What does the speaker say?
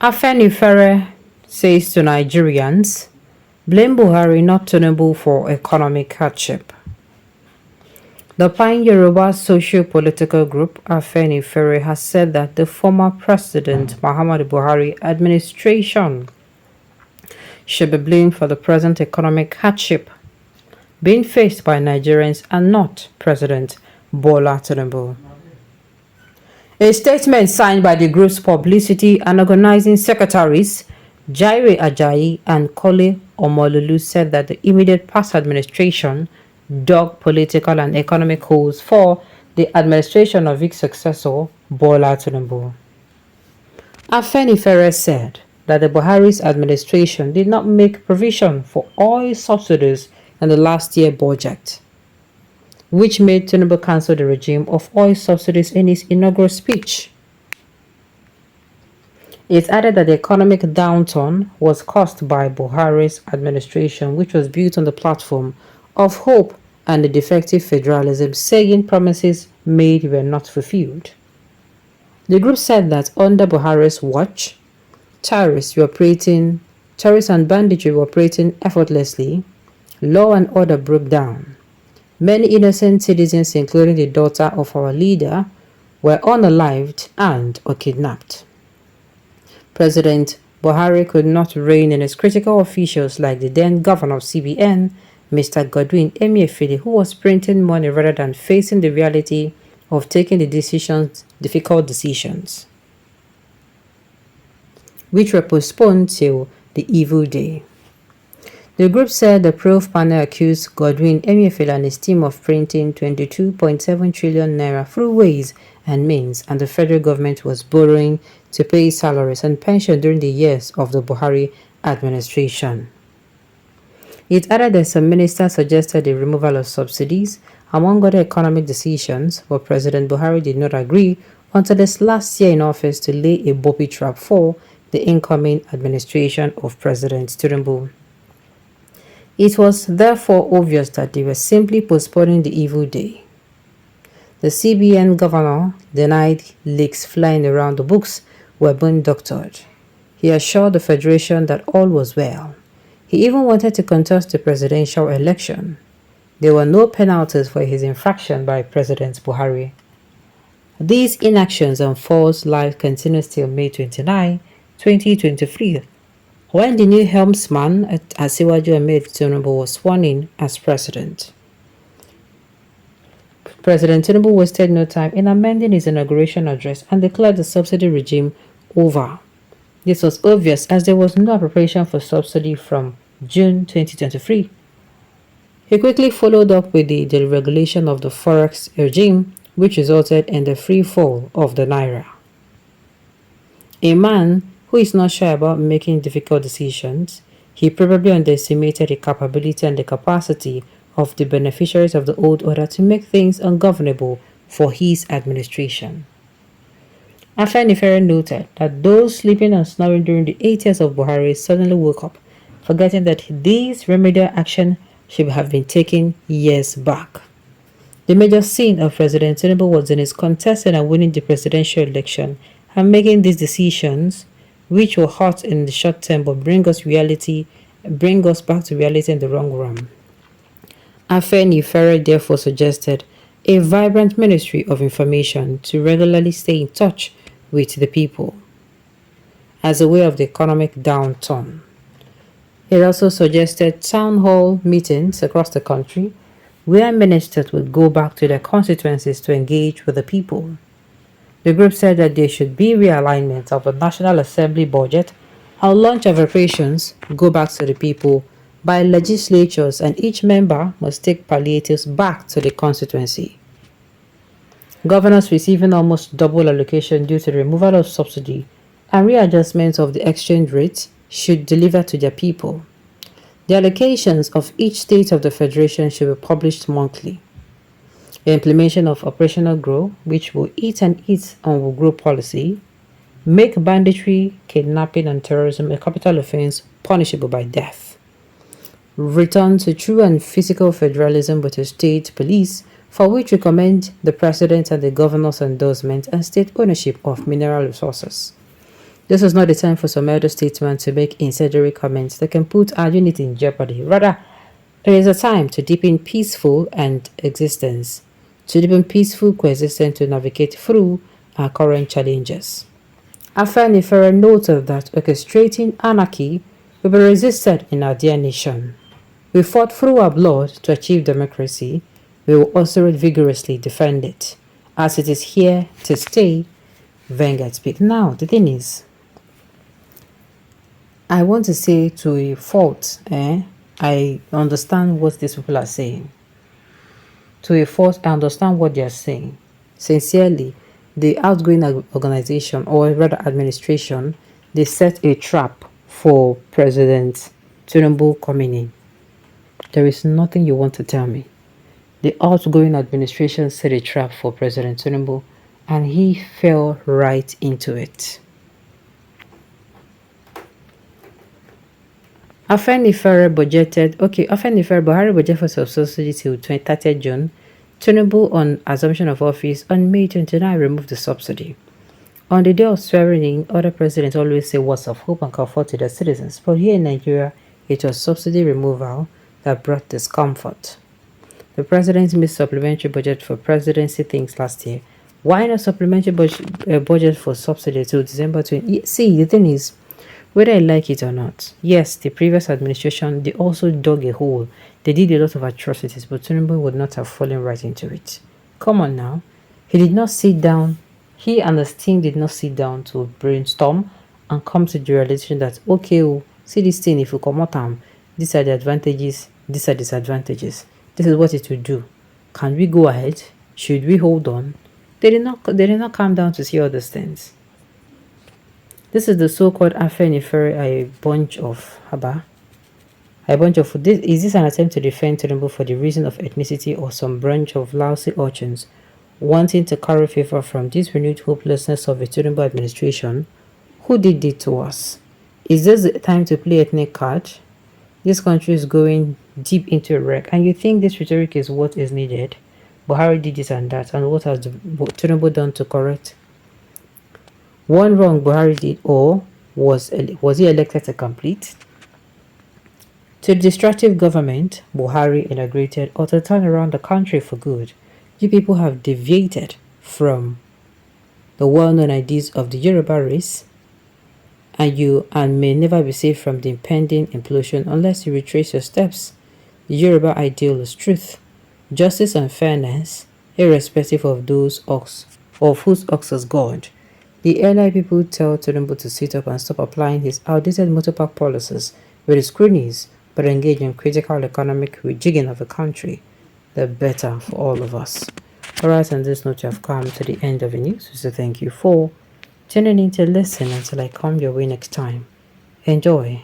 Afenifere says to Nigerians, blame Buhari not Tinubu for economic hardship. The Pan Yoruba socio-political group Afenifere has said that the former President Muhammadu Buhari administration should be blamed for the present economic hardship being faced by Nigerians and not President Bola Tinubu. A statement signed by the group's publicity and organizing secretaries, Jaire Ajayi and Kole Omololu, said that the immediate past administration dug political and economic holes for the administration of its successor, Bola Tinubu. Afenifere said that the Buhari's administration did not make provision for oil subsidies in the last year budget, which made Tinubu cancel the regime of oil subsidies in his inaugural speech. It added that the economic downturn was caused by Buhari's administration, which was built on the platform of hope and the defective federalism, saying promises made were not fulfilled. The group said that under Buhari's watch, terrorists and banditry were operating effortlessly, law and order broke down. Many innocent citizens, including the daughter of our leader, were unalived and or kidnapped. President Buhari could not rein in his critical officials like the then governor of CBN, Mr. Godwin Emefiele, who was printing money rather than facing the reality of taking the difficult decisions, which were postponed till the evil day. The group said the proof panel accused Godwin Emefiele and his team of printing 22.7 trillion naira through ways and means, and the federal government was borrowing to pay salaries and pension during the years of the Buhari administration. It added that some ministers suggested the removal of subsidies, among other economic decisions, but President Buhari did not agree until his last year in office to lay a booby trap for the incoming administration of President Tinubu. It was therefore obvious that they were simply postponing the evil day. The CBN governor denied leaks flying around the books were being doctored. He assured the Federation that all was well. He even wanted to contest the presidential election. There were no penalties for his infraction by President Buhari. These inactions and false lies continued till May 29, 2023, when the new helmsman at Asiwaju Ahmed Tinubu was sworn in as president. President Tinubu wasted no time in amending his inauguration address and declared the subsidy regime over. This was obvious as there was no appropriation for subsidy from June 2023. He quickly followed up with the deregulation of the forex regime, which resulted in the free fall of the naira. A man who is not shy about making difficult decisions, he probably underestimated the capability and the capacity of the beneficiaries of the old order to make things ungovernable for his administration. Afenifere noted that those sleeping and snoring during the 8 years of Buhari suddenly woke up, forgetting that these remedial action should have been taken years back. The major sin of President Tinubu was in his contesting and winning the presidential election and making these decisions, which will hurt in the short term but bring us back to reality in the long run. Afenifere therefore suggested a vibrant Ministry of Information to regularly stay in touch with the people as a way of the economic downturn. It also suggested town hall meetings across the country where ministers would go back to their constituencies to engage with the people. The group said that there should be realignment of the National Assembly budget and launch of operations go back to the people by legislatures, and each member must take palliatives back to the constituency. Governors receiving almost double allocation due to the removal of subsidy and readjustment of the exchange rate should deliver to their people. The allocations of each state of the Federation should be published monthly. The implementation of operational grow, which will eat and will grow policy, make banditry, kidnapping, and terrorism a capital offense punishable by death. Return to true and physical federalism with a state police, for which we commend the President and the Governor's endorsement and state ownership of mineral resources. This is not the time for some elder statesmen to make incendiary comments that can put our unity in jeopardy. Rather, it is a time to deepen peaceful coexistence to navigate through our current challenges. Afenifere noted that orchestrating anarchy will be resisted in our dear nation. We fought through our blood to achieve democracy. We will also vigorously defend it, as it is here to stay. Vanguard speak. Now, the thing is, I want to say to a fault, I understand what these people are saying. To a fault, I understand what they are saying. Sincerely, the outgoing organization, or rather administration, they set a trap for President Tinubu coming in. There is nothing you want to tell me. The outgoing administration set a trap for President Tinubu, and he fell right into it. Afenifere Buhari budget for subsidy till 30th June. Tinubu, on assumption of office on May 29, removed the subsidy. On the day of swearing in, other presidents always say words of hope and comfort to their citizens, but here in Nigeria, it was subsidy removal that brought discomfort. The president missed supplementary budget for presidency things last year. Why not supplementary budget for subsidy till December 20? See, the thing is, whether I like it or not, yes, the previous administration, they also dug a hole. They did a lot of atrocities, but Tinubu would not have fallen right into it. Come on now. He did not sit down. He and his team did not sit down to brainstorm and come to the realization that, okay, see this thing, if you come out, these are the advantages, these are disadvantages. This is what it will do. Can we go ahead? Should we hold on? They did not come down to see all these things. This is the so-called Afenifere, a bunch of this. Is this an attempt to defend Tinubu for the reason of ethnicity, or some branch of lousy urchins wanting to carry favor from this renewed hopelessness of the Tinubu administration? Who did it to us? Is this the time to play ethnic card? This country is going deep into a wreck, and you think this rhetoric is what is needed? Buhari did this and that, and what has Tinubu done to correct one wrong Buhari did, or was he elected to complete? To the destructive government Buhari inaugurated, or to turn around the country for good, you people have deviated from the well-known ideas of the Yoruba race, and may never be saved from the impending implosion unless you retrace your steps. The Yoruba ideal is truth, justice, and fairness, irrespective of whose ox is God. The airline people tell Tinubu to sit up and stop applying his outdated motorpark policies with his cronies, but engage in critical economic rejigging of the country. The better for all of us. Alright, on this note, you have come to the end of the news, so thank you for tuning in to listen until I come your way next time. Enjoy.